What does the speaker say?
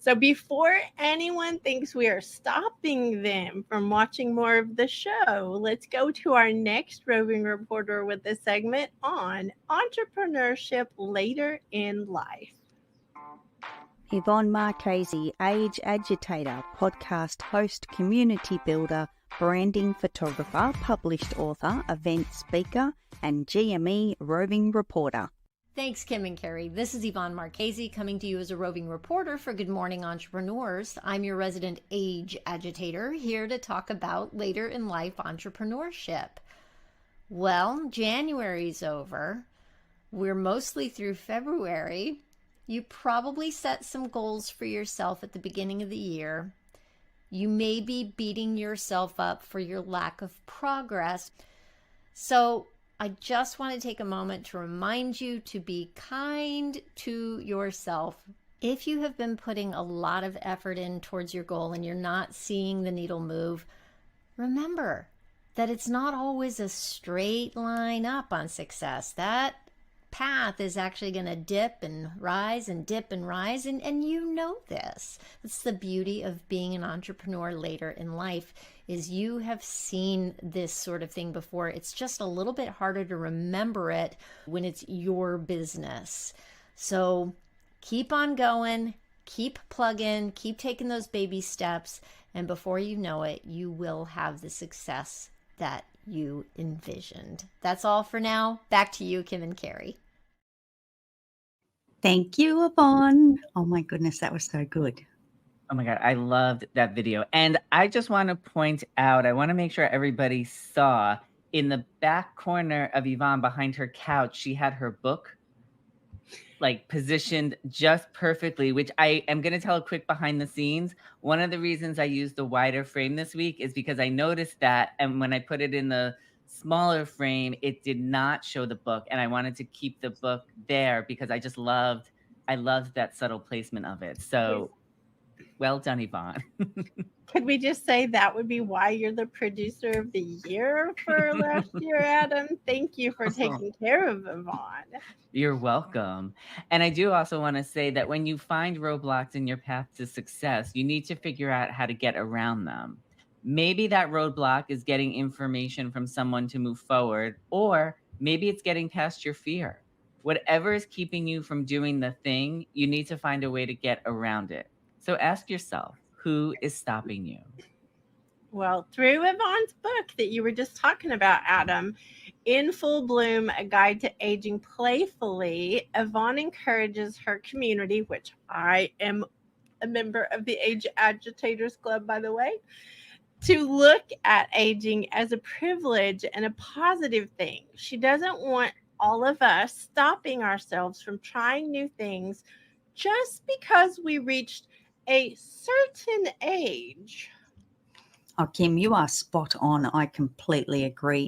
So before anyone thinks we are stopping them from watching more of the show, let's go to our next roving reporter with a segment on entrepreneurship later in life. Yvonne Marchese, age agitator, podcast host, community builder, branding photographer, published author, event speaker, and GME roving reporter. Thanks, Kim and Carrie. This is Yvonne Marchese coming to you as a roving reporter for Good Morning Entrepreneurs. I'm your resident age agitator here to talk about later in life entrepreneurship. Well, January's over. We're mostly through February. You probably set some goals for yourself at the beginning of the year. You may be beating yourself up for your lack of progress. So I just want to take a moment to remind you to be kind to yourself. If you have been putting a lot of effort in towards your goal and you're not seeing the needle move, remember that it's not always a straight line up on success. That path is actually going to dip and rise and dip and rise, and you know this. That's the beauty of being an entrepreneur later in life, is you have seen this sort of thing before. It's just a little bit harder to remember it when it's your business. So keep on going, keep plugging, keep taking those baby steps, and before you know it, you will have the success that you envisioned. That's all for now. Back to you, Kim and Carrie. Thank you, Yvonne. Oh my goodness, that was so good. Oh my God, I loved that video. And I just want to point out, I want to make sure everybody saw in the back corner of Yvonne behind her couch, she had her book like positioned just perfectly, which I am going to tell a quick behind the scenes. One of the reasons I used the wider frame this week is because I noticed that, and when I put it in the smaller frame, it did not show the book, and I wanted to keep the book there because I loved that subtle placement of it. So well done, Yvonne. Could we just say that would be why you're the producer of the year for last year, Adam? Thank you for taking care of Yvonne. You're welcome. And I do also want to say that when you find roadblocks in your path to success, you need to figure out how to get around them. Maybe that roadblock is getting information from someone to move forward, or maybe it's getting past your fear. Whatever is keeping you from doing the thing, you need to find a way to get around it. So ask yourself, who is stopping you? Well, through Yvonne's book that you were just talking about, Adam, In Full Bloom, A Guide to Aging Playfully, Yvonne encourages her community, which I am a member of the Age Agitators Club, by the way, to look at aging as a privilege and a positive thing. She doesn't want all of us stopping ourselves from trying new things just because we reached a certain age. Oh, Kim, you are spot on. I completely agree.